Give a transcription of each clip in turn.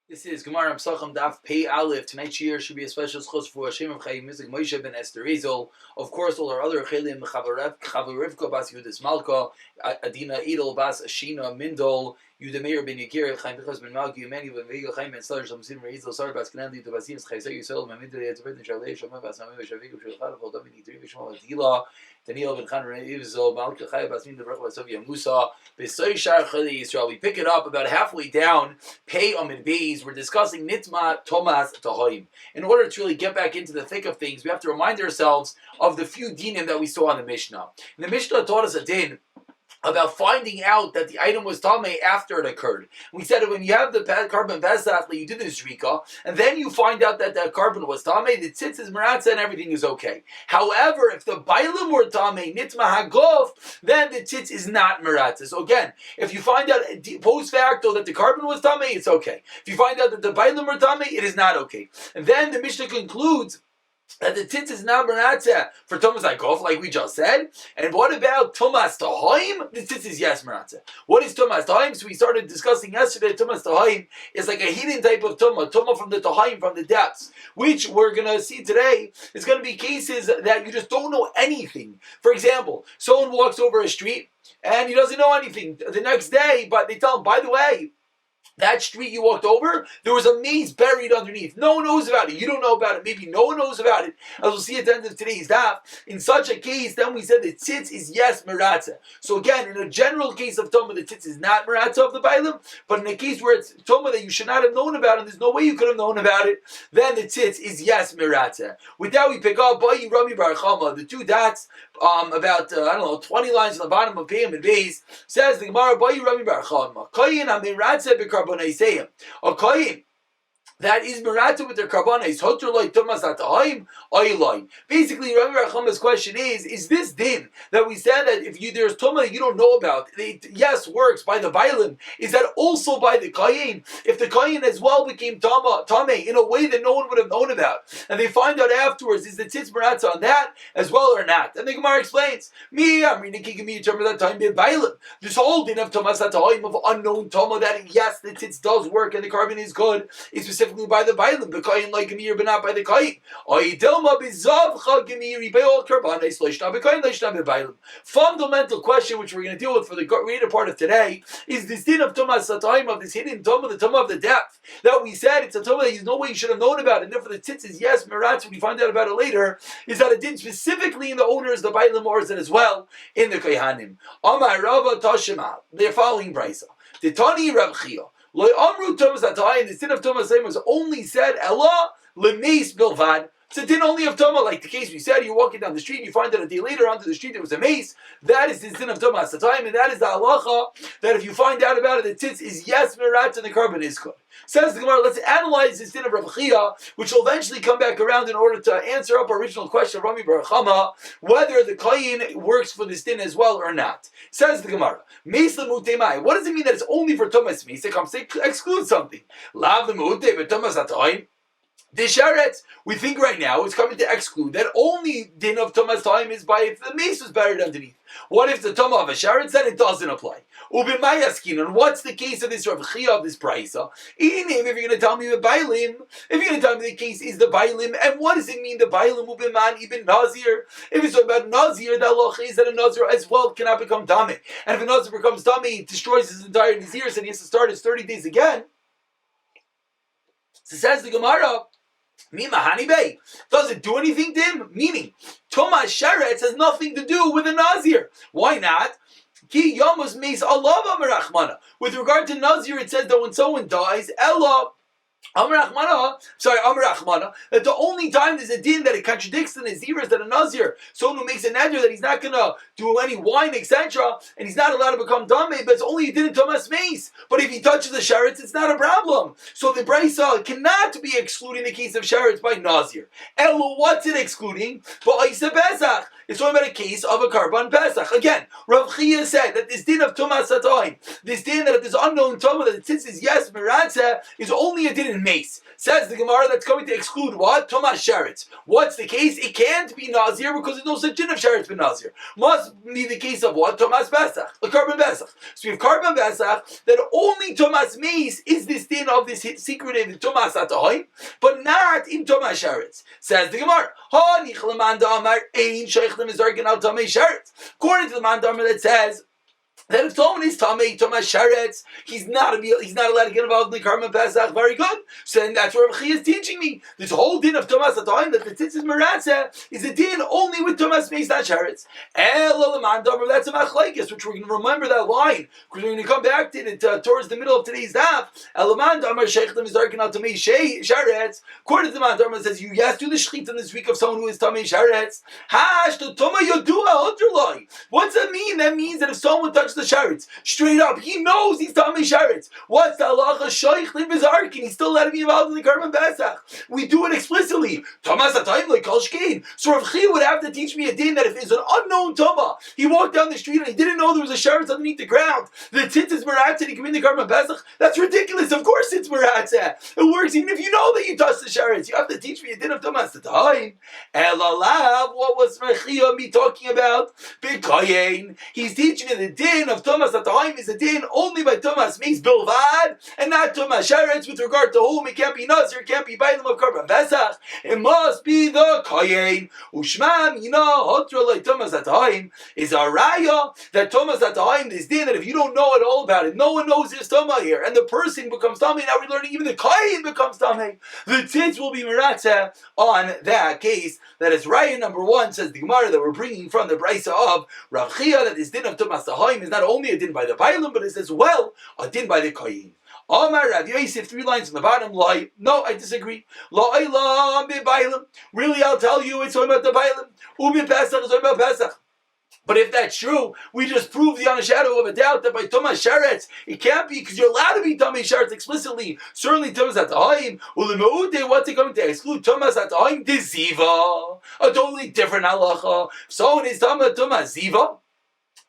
This is Gemara Pesachim Daf Pei Aleph. Tonight's year should be a special schos for Hashem of Chayim Mizik Moshe ben Esther Ezel. Of course, all our other Chelim Chavarevka Bas Yudis Malka, Adina Edel Bas Ashina Mindol, Yudameir ben Yakir Chaim Bichas ben Malki Yemeni ben Vega Chaim ben Star Shamsim Ezel Sar Bas Kanandi to Basim Chaysay Yisrael Mamid Yetzavet Nishalei Shomah Bas Namim Shavik Shulchan Vodam Nitri Vishmal Adila Daniel ben Khan Ezel Malka Chay Bas Min Devrach Basovia Musa Besoy Shar Chali Yisrael. We pick it up about halfway down. Pei Amid Beis. We're discussing Nitma Tomas Tahoim. In order to really get back into the thick of things, we have to remind ourselves of the few dinim that we saw in the Mishnah. And the Mishnah taught us a din about finding out that the item was tamei after it occurred. We said that when you have the carbon pesach, you do the zrika, and then you find out that the carbon was tamei, the tzitz is meratza, and everything is okay. However, if the bailim were tamei, nitma hagof, then the tzitz is not meratza. So again, if you find out post facto that the carbon was tamei, it's okay. If you find out that the bailim were tamei, it is not okay. And then the Mishnah concludes that the tzitz is not meratza for Tumas Hagof, like we just said. And what about Tumas Tahoim? The tzitz is yes meratza. What is Tumas Tahoim? So we started discussing yesterday. Tumas Tahoim is like a hidden type of Tumah from the Tahoim, from the depths, which we're going to see today. It's going to be cases that you just don't know anything. For example, someone walks over a street and he doesn't know anything. The next day, but they tell him, by the way, that street you walked over, there was a maze buried underneath. No one knows about it. You don't know about it. Maybe no one knows about it. As we'll see at the end of today's daf, in such a case, then we said the tzitz is yes meratza. So again, in a general case of Tumah, the tzitz is not meratza of the bailim, but in a case where it's Tumah that you should not have known about, and there's no way you could have known about it, then the tzitz is yes meratza. With that, we pick up Bayi Rami Bar Chama, the two dots, about 20 lines on the bottom of Peyam and Beis, says the Gemara Bayi Rami Bar Chama, Kayin Amiratza Bikar a kohen that is merata with their karbanis, hotter like tumas ataim, oilai. Basically, Rabbi Rachama's question is this din that we said that if there's tumah you don't know about, it yes works by the bailim, is that also by the kohen? If the kohen as well became tameh in a way that no one would have known about, and they find out afterwards, is the tzitz merata on that as well or not? And the Gemara explains, this whole din of tumas ataim, of unknown tumah, that yes the tzitz does work and the carbon is good, is specifically by the bailim, the kohen like gemir, but not by the kohen. Fundamental question which we're going to deal with for the greater part of today is this din of tumas satayim, of this hidden tumah, the tumah of the depth, that we said it's a tumah that there's no way you should have known about, and therefore the tzitz is yes meratz. When you find out about it later, is that it did specifically in the owners, the bailim, or is it as well in the kohanim? Amar Rava Tashima, they're following brisa. Titani Rav Chia. The sin of Tumas was only said Ella Lemeis Bilvad. It's a din only of Tumah, like the case we said, you're walking down the street and you find that a day later onto the street there was a mace. That is the sin of Tumas Satayim, and that is the halacha that if you find out about it, the tzitz is yes merat and the carbon is good. Says the Gemara, let's analyze this din of Rav Chia, which will eventually come back around in order to answer up our original question of Rami Bar Chama, whether the kohen works for this din as well or not. Says the Gemara, Meis Lemutemai. What does it mean that it's only for Tumas Meis? It comes to exclude something. Lav Lemute, but Tumas Satayim. The Sheretz, we think right now, is coming to exclude that only din of Tumas time is by if the mace was buried underneath. What if the Tumah of a Sheretz, then it doesn't apply? Ubin and what's the case of this Rav Chia of this Praisa? If you're going to tell me the Bailim, if you're going to tell me the case is the Bailim, and what does it mean the Bailim Ubin Man Ibn Nazir? If it's about Nazir, the halacha is that a Nazir as well cannot become Tameh. And if a Nazir becomes Tameh, he destroys his entire Nazir, and he has to start his 30 days again. So says the Gemara, does it do anything to him? Meaning, Tumas Sheretz has nothing to do with a Nazir. Why not? Ki Yamos Meis Allah Amarachmana. With regard to Nazir, it says that when someone dies, Ella Amar Achmana, that the only time there's a din that it contradicts the Nazir is that a Nazir, someone who makes a Nazir that he's not going to do any wine, etc., and he's not allowed to become Dameh, but it's only a din in Tumas Meis. But if he touches the Sheretz, it's not a problem. So the Brisa cannot be excluding the case of Sheretz by Nazir. Elo, what's it excluding? But Isa Pesach. It's talking about a case of a Karban Pesach. Again, Rav Chia said that this din of Tumas Satoim, this din that if there's unknown Tumah, that it says yes, Meratzeh, is only a din in Mace. Says the Gemara that's going to exclude what? Tumas Sheretz. What's the case? It can't be Nazir because there's no such din of Sheretz ben Nazir. Must be the case of what? Tumas Pesach, a Karban Pesach. So we have Karban Pesach, that only Tumas Mace is this din of this secretive Tumas Satoim, but not in Tumas Sheretz. Says the Gemara, according to the Mandamar that says that if someone is Tamei, Tumas Sheretz, he's not allowed to get involved in the Karban Pesach. Very good. So then that's what Rav Chia is teaching me. This whole din of Tumas Satoim, that the Tzitzis Meratzeh, is a din only with Tumas Meis, not Sheretz. That's a machlekes, which we're going to remember that line, because we're going to come back to it towards the middle of today's daf. According to the Mandamar, it says, you do the shechita this week of someone who is Tamei Sheretz. What's that mean? That means that if someone touches the Sheretz, straight up, he knows he's Tamei Sheretz. What's the halacha? Shoich Bizarkin. He's still letting me involved in the Karban Pesach. We do it explicitly. Tumas Satoim like Kol Shkein. So Rav Chia would have to teach me a din that if it's an unknown Tumah, he walked down the street and he didn't know there was a Sheretz underneath the ground, the Tzitzis Meratzeh, he come in the Karban Pesach. That's ridiculous. Of course it's Meratzeh. It works even if you know that you touched the Sheretz. You have to teach me a din of Tumas Satoim. Elalav, what was Rav Chia me talking about? B'Koyin. He's teaching me the din of Tumas Satoim is a din only by Tumas Meis Bilvad, and not Tumas Sheretz with regard to whom it can't be Nazir, it can't be Bailam of Karban Pesach. It must be the Koyin. Ushma Mina Hotra like Tumas Satoim is a raya that Tumas Satoim, this din that if you don't know at all about it, no one knows there's Tumah here, and the person becomes Tamei. Now we're learning even the Koyin becomes Tamei. The Tzitz will be Meratzeh on that case. That is raya number one, says the Gemara that we're bringing from the Brisa of Rav Chia, that this din of Tumas Satoim is not only a din by the Bailam, but it's as well a din by the Koyin. Omar Rav Yosef, 3 lines on the bottom. Lai. No, I disagree. La'olam b'Bailam. Really, I'll tell you, it's talking about the Bailam. Ubi Pesach is talking about Pesach. But if that's true, we just prove beyond a shadow of a doubt that by Tumas Sheretz, it can't be, because you're allowed to be Tamei Sheretz explicitly. Certainly Tumas Satoim. U'lemeute, what's it going to exclude? Tumas Satoim Ziva. A totally different halacha. If someone is Tumas Ziva,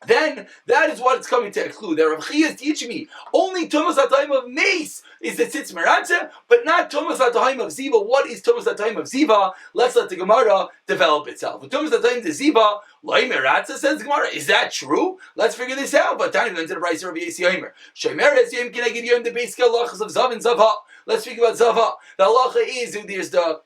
then that is what it's coming to exclude. That Rav Chia is teaching me only Tumas Satoim of Mace is the Tzitz Meratzeh, but not Tumas Satoim of Ziva. What is Tumas Satoim of Ziva? Let's let the Gemara develop itself. With Tumas Satoim of Ziva, Loi Meratzeh, says the Gemara. Is that true? Let's figure this out. But Tani went to the Brisa of Yesi Omer. Shemeres Yom Kineged Yom, the basic halachas of Zav and Zavah. Let's speak about Zavah. The halacha is there's the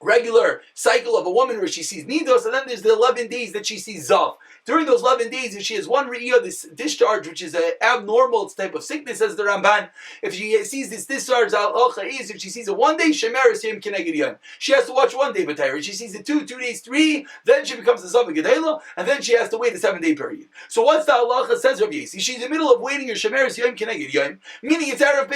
regular cycle of a woman where she sees nidos, and then there's the 11 days that she sees zav. During those 11 days, if she has one re'iyah, this discharge, which is an abnormal type of sickness, says the Ramban, if she sees this discharge, al-alcha is, if she sees it one day, shemeres yom keneged yom. She has to watch one day, but if she sees it 2 days, 3, then she becomes a zav gedela, and then she has to wait a 7-day period. So what's the halacha, says Rabbi Yossi? She's in the middle of waiting her shemeres yom keneged yom, meaning it's Erev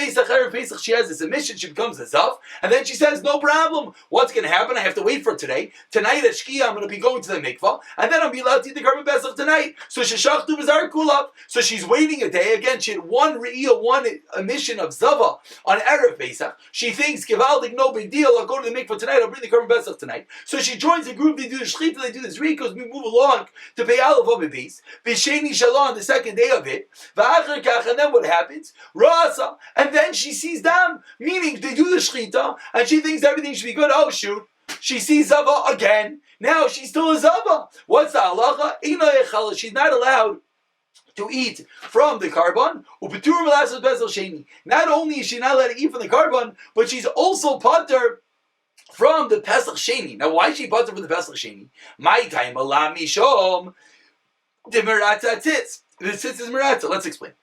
Pesach, she has this emission, she becomes a zav, and then she says, no problem, what's going to happen? I have to wait for today. Tonight at Shkia, I'm going to be going to the mikvah, and then I'll be allowed to eat the Karban Pesach tonight. So sheshachtu b'zar kulap. So she's waiting a day. Again, she had one re'iyah, one emission of zava on Erev Pesach. She thinks, Givaldik, no big deal, I'll go to the mikvah tonight, I'll bring the Karban Pesach tonight. So she joins the group, they do the shechita, they do this because we move along to pay Aleph of a base. B'sheni shalom, the second day of it. V'achar kach, and then what happens? Rasa. And then she sees dam, meaning they do the shechita, and she thinks everything should be good. Oh shoot. She sees Zava again. Now she's still a Zava. What's the halacha? She's not allowed to eat from the Karban. Not only is she not allowed to eat from the Karban, but she's also pater from the Pesach Sheni. Now why is she pater from the Pesach Sheni? My time alam mishom the Meratza tzitz. The tzitz is Meratza. Let's explain.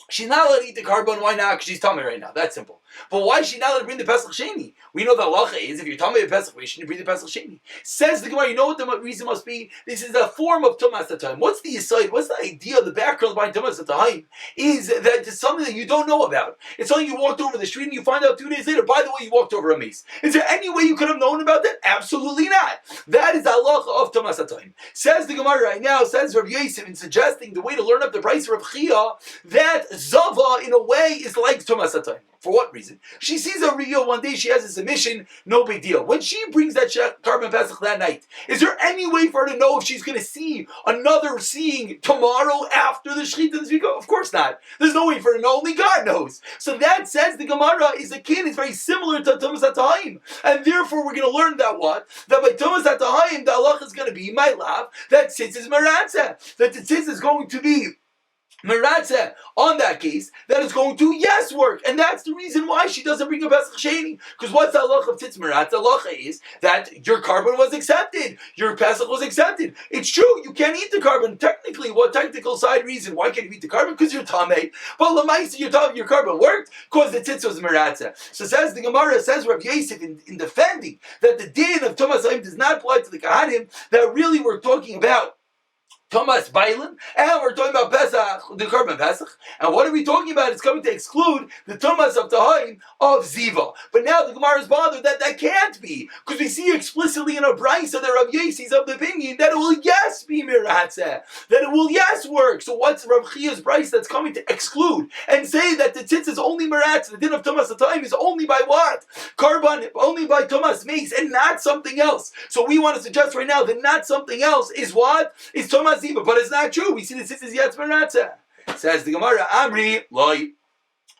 She's not allowed to eat the Karban. Why not? Because she's tummy right now. That's simple. But why is she not allowed to bring the Pesach Sheni? We know the halacha is if you're tummy of Pesach, you shouldn't bring the Pesach Sheni. Says the Gemara, you know what the reason must be? This is a form of Tumas Satoim. What's the aside? What's the idea, the background behind Tumas Satoim? Is that it's something that you don't know about. It's something you walked over the street and you find out 2 days later, by the way, you walked over a mace. Is there any way you could have known about that? Absolutely not. That is the halacha of Tumas Satoim. Says the Gemara right now, says Rabbi Yosef, in suggesting the way to learn up the price of Rav Chia, that Zava, in a way, is like Tumas Satoim. For what reason? She sees a Riyah one day, she has a submission, no big deal. When she brings that Karban Pesach that night, is there any way for her to know if she's going to see another seeing tomorrow after the Shechita this week? Of course not. There's no way for her to know, only God knows. So that says the Gemara is akin, it's very similar to Tumas HaTahim. And therefore we're going to learn that what? That by Tumas HaTahim, the halach is going to be, my love, that tzitz is meratzeh. That the tzitz is going to be Meratzeh on that case, that is going to yes work, and that's the reason why she doesn't bring a Pesach Sheni. Because what's the halacha of Tzitz Meratzeh? Halacha is that your carbon was accepted, your Pesach was accepted. It's true, you can't eat the carbon. Technically, what technical side reason? Why can't you eat the carbon? Because you're Tameh. But Lamaisa, your carbon worked because the Tzitz was Meratzeh. So says the Gemara, says Rav Yosef in defending that the din of Tumas Hayim does not apply to the Kahanim, that really we're talking about Thomas Bailim, and we're talking about Pesach, the Karban Pesach. And what are we talking about? It's coming to exclude the Thomas of Tahim of Ziva. But now the Gemara is bothered that that can't be, because we see explicitly in a brisa that Rav Yossi is of the opinion that it will yes be Miratzeh, that it will yes work. So what's Rav Chia's brisa that's coming to exclude and say that the tzitz is only Miratzeh, the din of Thomas of Tahim is only by what? Karban, only by Thomas Mace, and not something else. So we want to suggest right now that not something else is what? Is Thomas Ziva, but it's not true. We see the tzitz is Yetz Meratzeh. Says the Gemara, Amri, Loi.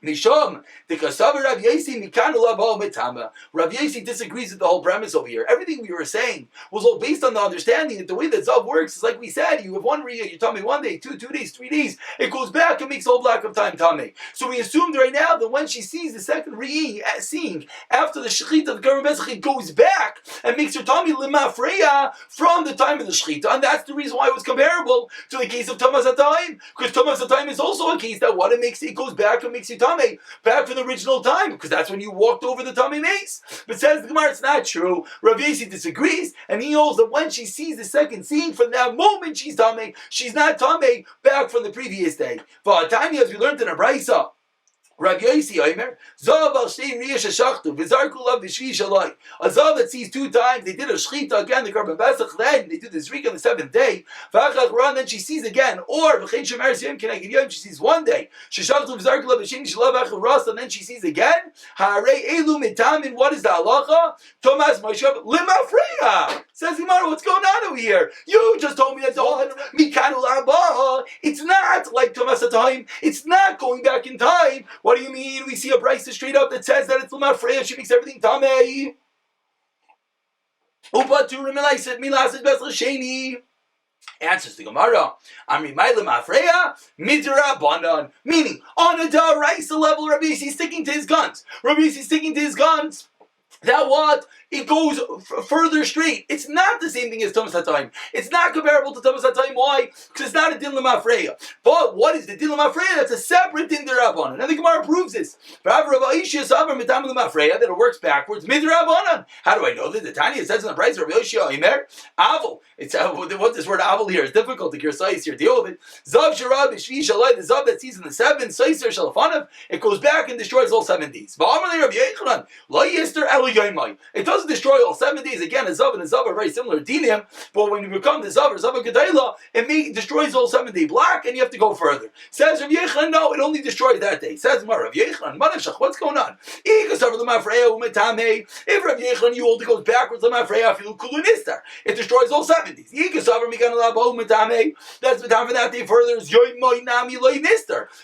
Mishom, the Kasav Rav Yossi Mikanu Labo Metama. Rav Yossi disagrees with the whole premise over here. Everything we were saying was all based on the understanding that the way that Zav works is like we said, you have one Riyah, you tell me 1 day, 2 days, 3 days, it goes back and makes a whole block of time Tame. So we assumed right now that when she sees the second Riyah seeing after the Shechita of the Karban Pesach, it goes back and makes her Tame Limafreya from the time of the Shechita. And that's the reason why it was comparable to the case of Thomas HaTayim. Because Thomas HaTayim is also a case that what it goes back and makes you Tame back from the original time, because that's when you walked over the tummy mace. But says the Gemara, it's not true. Rav Yossi disagrees, and he holds that when she sees the second scene, from that moment she's tummy, she's not tummy back from the previous day. V'atanya, as we learned in a brisa, Rav Yossi Omer, Zav al Shtei Riyah Sheshachtu, V'zarku Lav V'shvi Shalai. A Zav that sees 2 times, they did a Shechita again, the Karban Pesach, then they do the Zrika on the 7th day, V'achach Ran, then she sees again, or V'chein Shemeres Yom Keneged Yom, she sees 1 day, Sheshachtu V'zarku Lav V'shvi Shalai V'achach Ras, and then she sees again, Ha'arei Elu Mitamin, what is the halacha? Thomas Moshav Limafreya. Says Gemara, what's going on over here? You just told me that's all Mikanu L'Abba. It's not like Thomas HaTayim. It's not going back in time. What do you mean? We see a brisa straight up that says that it's L'Mafreya. She makes everything Tamei. Upatu Rimilaisa Milas Bes L'Sheni. Answers the Gemara. Amri Ma'ila Mafreya Midrabanan. Meaning, on a Daraisa level, Rabbi Yossi is sticking to his guns. Rabbi Yossi is sticking to his guns. That what? It goes further straight. It's not the same thing as Thomas HaTayim. It's not comparable to Thomas HaTayim. Why? Because it's not a din l'mafreya. But what is the din l'mafreya? That's a separate din d'Rabbanan. And the Gemara proves this. That it works backwards. Midrabanan. How do I know that? The Tanya says in the price of Rabbi Yoshia Imer, Avil. It's what this word Avil here is difficult to Concise here. Deal with it. Zav Sharab Shvi Shalai. The Zav that sees in the 7th Saiser Shalafanav. It goes back and destroys all 7 days. It doesn't destroy all 7 days. Again, a Zav and a Zav are very similar dinim, but when you become the Zav or Zav Gedayla, it destroys the whole 7-day block, and you have to go further. Says Rav Yechon, no, it only destroys that day. Says Rav Yechon, what's going on? If Rav Yechon, you only goes backwards, it destroys all 7 days. That's the time for that day further.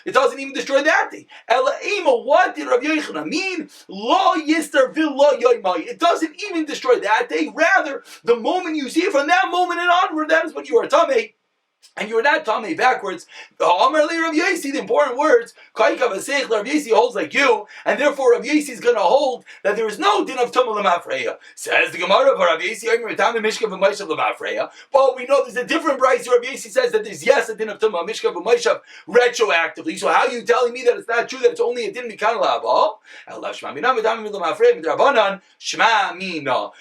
It doesn't even destroy that day. What did Rav Yechon mean? Lo yister vil lo yoymai. It doesn't even destroy that day. Rather, the moment you see it, from that moment and onward, that is when you are tamei. And you are not Tamei backwards. Rav Yossi, the important words, Rav Yossi holds like you, and therefore Rav Yossi is going to hold that there is no din of Tumah L'Mafreya. Says the Gemara, Rav Yossi, but we know there's a different price. Rav Yossi says that there's yes a din of Tumah Mishka V'Maishav retroactively. So how are you telling me that it's not true, that it's only a din Mikan L'Abba?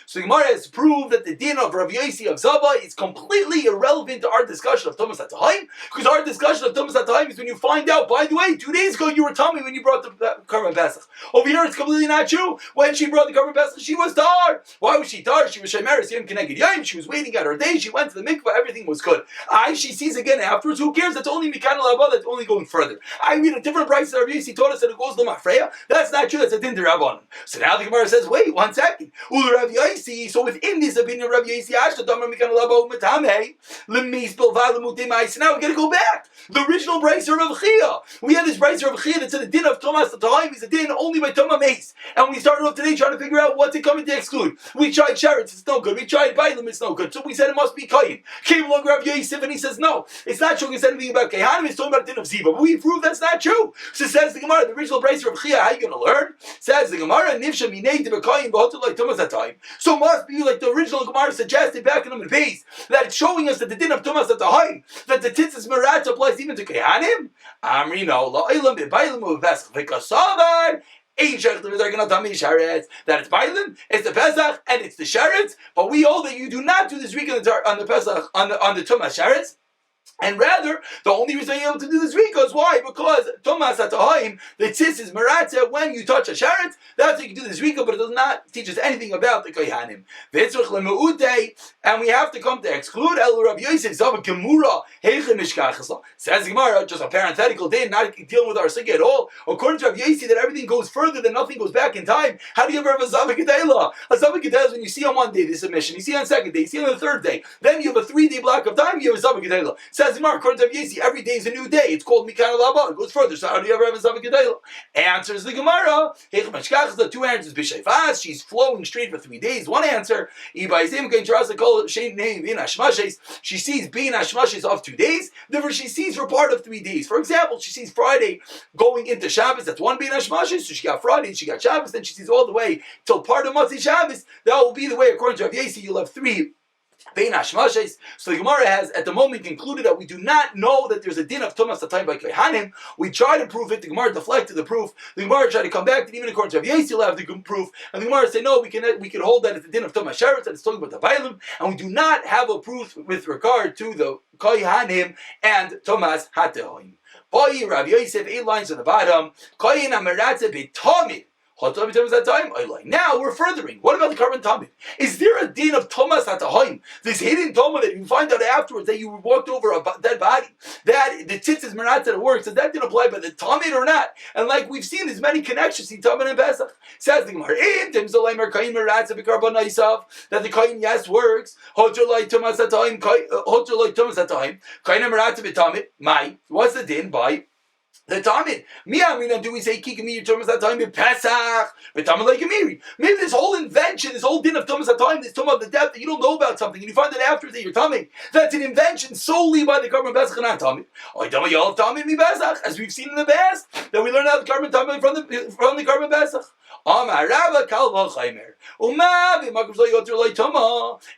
So the Gemara has proved that the din of Rav Yossi of Zava is completely irrelevant to our discussion of Tumas at time, because our discussion of Tumas at time is when you find out, by the way, 2 days ago you were telling me when you brought the Karban Pesach. Over here it's completely not true. When she brought the Karban Pesach, she was tar. Why was she tar? She was Shemeres Yom Keneged Yom. She was waiting at her day. She went to the mikvah. Everything was good. She sees again afterwards. Who cares? That's only Mikan Labba. That's only going further. I read a different price that Rav Yossi taught us that it goes to Mafreya. That's not true. That's a din to Rabbanon. So now the Gemara says, wait 1 second. Ul Rav Yossi. So within this opinion of Rav Yossi, Ashta Damar Mikan Labba Umatame Lemis Bilvad Lemutimai. So now we got to go back. The original Brayser of Chia. We had this Brayser of Chia that said the din of Thomas at the time is a din only by Toma Mace. And we started off today trying to figure out what's it coming to exclude. We tried Sheretz, it's no good. We tried Bailim, it's no good. So we said it must be Kayin. Came along Rav Yosef and he says no. It's not true. He said anything about Kehanim. It's talking about the din of Ziva. But we proved that's not true. So says the Gemara, the original Brayser of Chia, how are you going to learn? Says the Gemara, Nifsha Minei Debakayin Bahotul like Thomas at time. So must be like the original Gemara suggested back in the base that it's showing us that the din of Thomas at the time, that the Tzitzis Merat applies even to Kehanim. Amrino, La'ilam Bibailim of Pesach Vikasavar. That it's Bailim, it's the Pesach, and it's the Sheretz. But we hold that you do not do this week on the Pesach on the Tumas Sheretz. And rather, the only reason you're able to do this rika is why? Because Thomas at the Haim, the tzis is maratza when you touch a sharet. That's how you can do this rika, but it does not teach us anything about the kohanim. And we have to come to exclude El Rav Yosef Zava Gemura Heichem Mishkachasla. Says Gemara, just a parenthetical day, not dealing with our sikha at all. According to Rav Yosef, that everything goes further than nothing goes back in time. How do you ever have a Zava Gedela? A Zava Gedela is when you see on one day the submission, you see on the second day, you see on the third day, then you have a 3-day block of time. You have a Zava Gedela. Says Gemara, according to Rav Yosef, every day is a new day. It's called Mikan Alaba. It goes further. So how do you ever have a Zava Gedela? Answers the Gemara. Heichem Mishkachasla. 2 answers. B'Shayfas. She's flowing straight for 3 days. 1 answer. She sees being Hashmashes of 2 days. Therefore, she sees for part of 3 days. For example, she sees Friday going into Shabbos. That's one being Hashmashes. So she got Friday and she got Shabbos. Then she sees all the way till part of Motzei Shabbos. That will be the way, according to Rav Yosef, you'll have 3 Bein Hashmashes. So the Gemara has at the moment concluded that we do not know that there's a din of Tumas Atayim by Kohanim. We try to prove it. The Gemara deflected the proof. The Gemara tried to come back that even according to Rav Yosef, you'll have the proof. And the Gemara say no, we can hold that it's the din of Tumas Sheretz, that it's talking about the Bailim, and we do not have a proof with regard to the Kohanim and Tumas Hatehim. Boy, Rav Yosef, 8 lines on the bottom. Koyin Amaratze B'Tomid. Now we're furthering. What about the Karban Tamid? Is there a din of Thomas at the Haim? This hidden Toma that you find out afterwards that you walked over a dead body, that the tzitz is merat that it works, does that din apply by the Tamid or not? And like we've seen, there's many connections in Tamid and Pesach. Says the Gemara, that the Kain yes works. What's the din by the Talmud? Do we say Kikami Thomas at time in Pesach? Maybe this whole invention, this whole din of Thomas at time, this Thomas of the depth that you don't know about something and you find it after that you're Talmud. That's an invention solely by the Karban Pesach and not Talmud. As we've seen in the past, that we learn out the Karban Talmud from the Karban Pesach.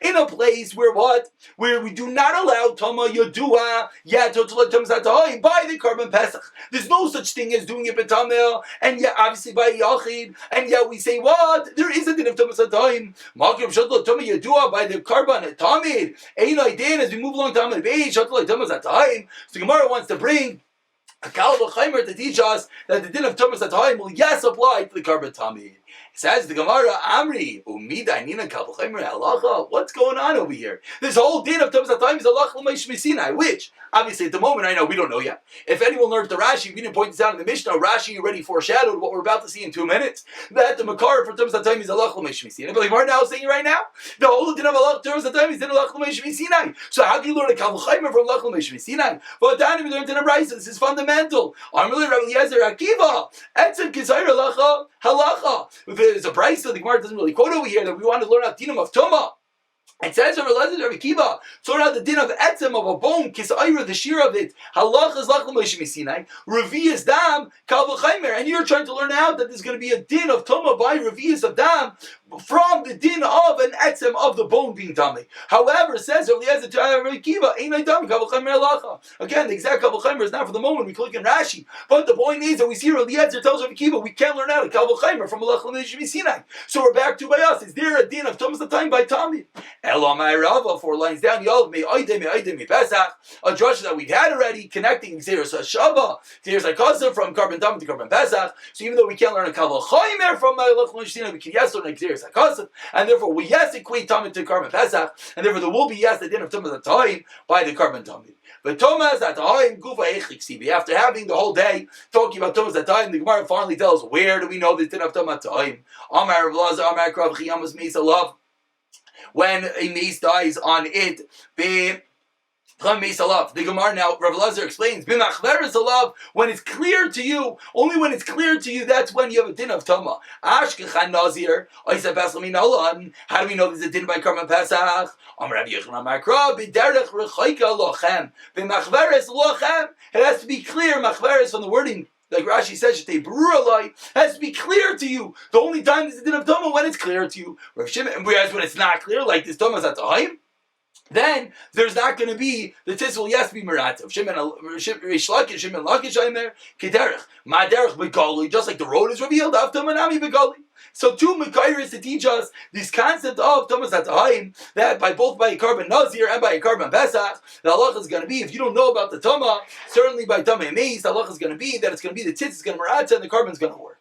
In a place where what? Where we do not allow Tama Yodua yet by the Karban Pesach. There's no such thing as doing it b'tamil, and yet obviously by Yachid, and yet we say what? There is a din of Tama Satayim. Makim Shatla Tama Yodua by the Karban Tamid. Einai din as we move along Tama Beis Shatla Tama Satayim. So Gemara wants to bring a Kal V'Chaimer to teach us that the din of Thomas Atayim will yes apply to the Karban Tamid. Says the Gemara, Amri, Umida Nina Kal V'Chaimer Halacha. What's going on over here? This whole din of Thomas Atayim is Halacha L'Meish Misinai, which obviously at the moment I know we don't know yet. If anyone learned the Rashi, we didn't point this out in the Mishnah. Rashi already foreshadowed what we're about to see in 2 minutes. That the Makar for Thomas Atayim is Halacha L'Meish Misinai. But the Gemara now is saying it right now. The whole din of Thomas Atayim is Halacha L'Meish Misinai. So how can you learn a Kal V'Chaimer from Halacha L'Meish Misinai? But we learned in a Brayso. This is fundamental. Amrli Rabbi Eliezer Akiva. Etzem Kisayr Halacha Halacha. There's a Brayso the Gemara doesn't really quote over here that we want to learn out dinam of Tumah. It says over Rabbi Akiva, so now the din of etzem of a bone, kisayra, the shear of it, halach is lach l'moshe misinai, revi'is dam, kal v'chaimer, and you're trying to learn out that there's going to be a din of Tumah by revi'is of dam, from the din of an etzem of the bone being tummy. However, says Eliezer to Kiva, again, the exact Kavul Chaimer is not for the moment. We click in Rashi, but the point is that we see Eliezer tells Rabbi Kiva we can't learn out a Kavul Chaimer from Melech L'Nei Sinai. So we're back to by us. Is there a din of Tumas L'Tayim by Tummy? Elamai Rava, 4 lines down. Yov me Oidei Pesach, a drush that we've had already, connecting Xeris Hashava, Xeris Hakasa from Carbon Tummy to Carbon Pesach. So even though we can't learn a Kavul Chaimer from Melech L'Nei Sinai, we can yes learn a Xeris Hakasa, and therefore we yes equate Tummy to Carbon Pesach, and therefore there will be yes the din of Tumas L'Tayim by the Carbon Tummy. But Thomas at Ta'im Gufa Echik. After having the whole day talking about Thomas at Ta'im, the Gemara finally tells where do we know this din of Thomas at Ta'im? Amar Rav Lazar, Amar Krav Chiyamas Meis Alav. When a mace dies on it, the Gemara now, Rav Lazar explains, when it's clear to you, only when it's clear to you, that's when you have a din of Tama. How do we know there's a din by Karban Pesach? It has to be clear, machveres from the wording, like Rashi says, it has to be clear to you. The only time there's a din of Tama when it's clear to you. Whereas when it's not clear, like this Tama's at the Haim, then there's not going to be, the tis will yes be merativ. Rish Lakish, Shimon Lakish, Aimer, Kederech. Maderech Begali, just like the road is revealed, Av Tamanami Begali. So two Mekairis to teach us this concept of Thomas Atahim, that by both by a Karban Nazir and by a Karban Pesach, the halacha is going to be, if you don't know about the Tama, certainly by Tama Meis, the halacha is going to be that it's going to be the tis is going to merata and the Karban is going to work.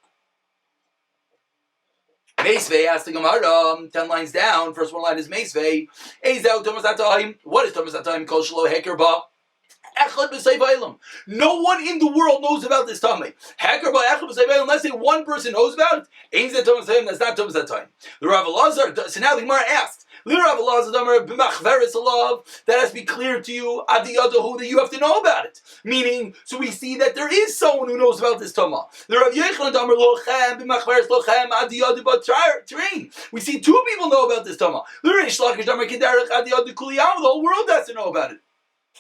Meisvei asked the Gemara, 10 lines down, first one line is Meisvei. Eizau Thomas Atahim. What is Thomas Atahim? Kol Shelo Heker Ba. No one in the world knows about this Tamei. Heker Ba Echad B'Sei B'Elam. Let's say one person knows about it. Ain't that Thomas Atahim? That's not Thomas Atahim. The Rav Elazar. So now the Gemara asked. That has to be clear to you, that you have to know about it. Meaning, so we see that there is someone who knows about this Tama. We see two people know about this Tama. The whole world has to know about it.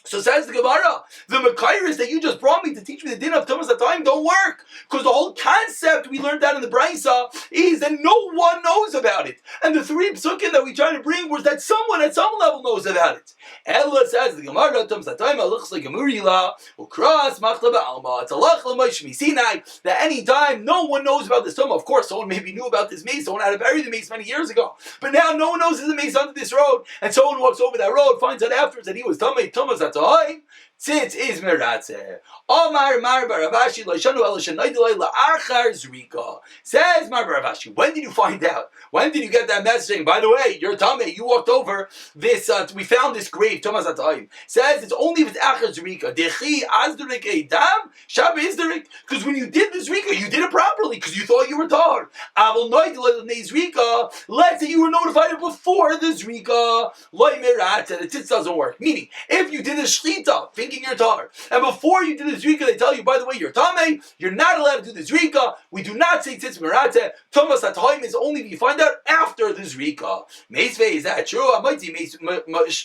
So says the Gemara, the Mekairis that you just brought me to teach me the din of Thomas at time don't work. Because the whole concept we learned that in the Brisa is that no one knows about it. And the 3 psukim that we try to bring was that someone at some level knows about it. Ella says the Gemara, Thomas at time, looks like a Murila, Ukras, Machta Ba'alma, it's a Lach L'Moishmi Sinai, that any time no one knows about this Tama. Of course, someone maybe knew about this mace, someone had to bury the mace many years ago. But now no one knows there's a mace under this road, and someone walks over that road, finds out afterwards that he was Thomas at time. Tzitz is meratzeh. Omar Mar Baravashi Loishanu Elishanaydilay La'achar Zrika. Says Mar Baravashi, when did you find out? When did you get that message saying, by the way, you're Tameh, you walked over this, we found this grave, Thomas Atayim. Says it's only if it's Achar Zrika. Dechi Azdurik Eidam, Shab Izdurik. Because when you did the Zrika, you did it properly, because you thought you were Tar. Avol Noidilay Zrika. Let's say you were notified before the Zrika. Loy Meratzeh, the Tzitz doesn't work. Meaning, if you did a Shlita, thinking you're tar. And before you do the Zrika, they tell you, by the way, you're Tameh, you're not allowed to do the Zrika. We do not say Tzitz Merateh. Thomas Atahim is only if you find out after the Zrika. Meisvei, is that true? Amaiti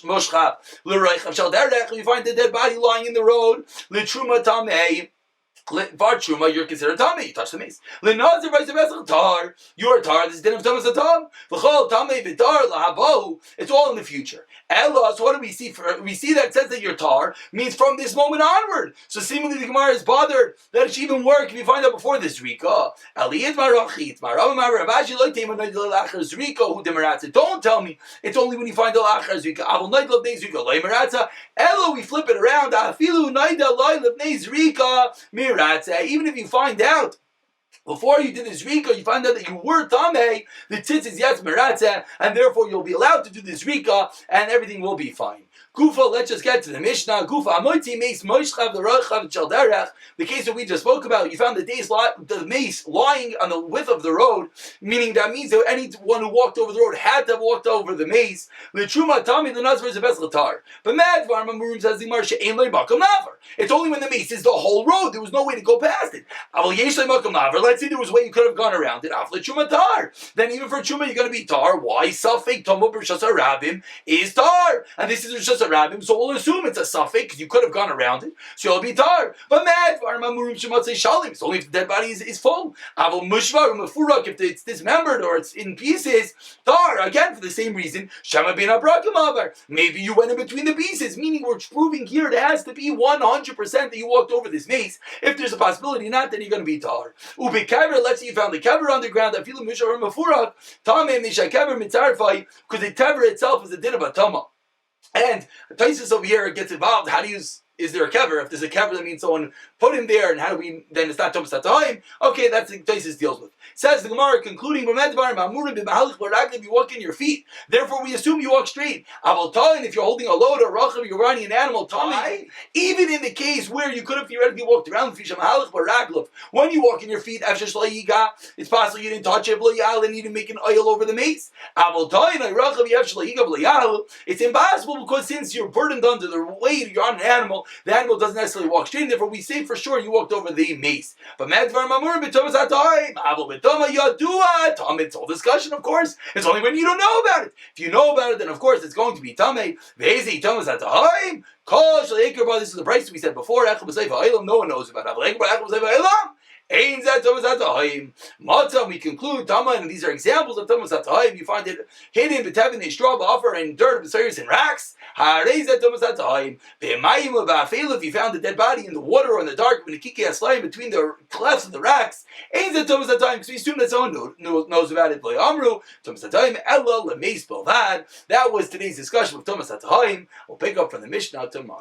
Moshchab. L'Reichav Shal Derech, you find the dead body lying in the road. L'Truma Tameh. Vartruma, you're considered Tameh. You touch the mace. L'Nazir Vayz V'Esach Tar. You're Tar. This is din of Thomas Atam. V'Chol Tameh V'Tar L'Habo. It's all in the future. Ella, so what do we see? We see that it says that you're Tar means from this moment onward. So seemingly the Gemara is bothered that it should even work if you find out before this Zrika. Don't tell me it's only when you find out Achar Zrika. Ella, we flip it around. Even if you find out before you did the Zrika, you find out that you were Tameh, the Tzitz is yes Meratzeh, and therefore you'll be allowed to do the Zrika, and everything will be fine. Gufa, let's just get to the Mishnah. Gufa, Amoiti Mace Moishchav the Rochav Chalderech. The case that we just spoke about, you found the mace lying on the width of the road, meaning that means that anyone who walked over the road had to have walked over the mace. L'Truma Tami the Nazar is a Bes Latar. But Mad Varma Murim says the Marsha Ein Lei Makam Navar. It's only when the mace is the whole road. There was no way to go past it. Aval Yesh Lei Makam Navar. Let's say there was a way you could have gone around it. Af L'Truma Tar. Then even for Truma you're going to be Tar. Why? Safek Tomo B'Rishas Harabim is Tar. And this is just a rabbim, so we'll assume it's a suffix because you could have gone around it. So you'll be tar. But mad, it's only if the dead body is full. If it's dismembered or it's in pieces, tar, again, for the same reason, maybe you went in between the pieces, meaning we're proving here it has to be 100% that you walked over this mace. If there's a possibility not, then you're going to be tar. Let's say you found the kever underground, because the kever itself is a din of a tama. And Taisus over here gets involved. How do you... Is there a kever? If there's a kever, that means someone put him there, and how do we... Then it's not Thomas Tatahim. Okay, that's the Taisus deals with. Says the Gemara, concluding, you walk in your feet. Therefore, we assume you walk straight. And if you're holding a load or racham, you're riding an animal, even in the case where you could have theoretically walked around, when you walk in your feet, it's possible you didn't touch it, and you didn't make an oil over the mace. It's impossible because since you're burdened under the weight, you're on an animal, the animal doesn't necessarily walk straight, and therefore we say for sure you walked over the mace. But it's all discussion, of course. It's only when you don't know about it. If you know about it, then of course it's going to be tamei. This is the price we said before. No one knows about it. We conclude Tama, and these are examples of Tamas Hatahim. You find it hidden between the straw, offer, and dirt, besides and racks. If you found a dead body in the water or in the dark, between the clefts of the racks, because we assume that someone knows about it. That was today's discussion with Tamas Hatahim. We'll pick up from the Mishnah tomorrow.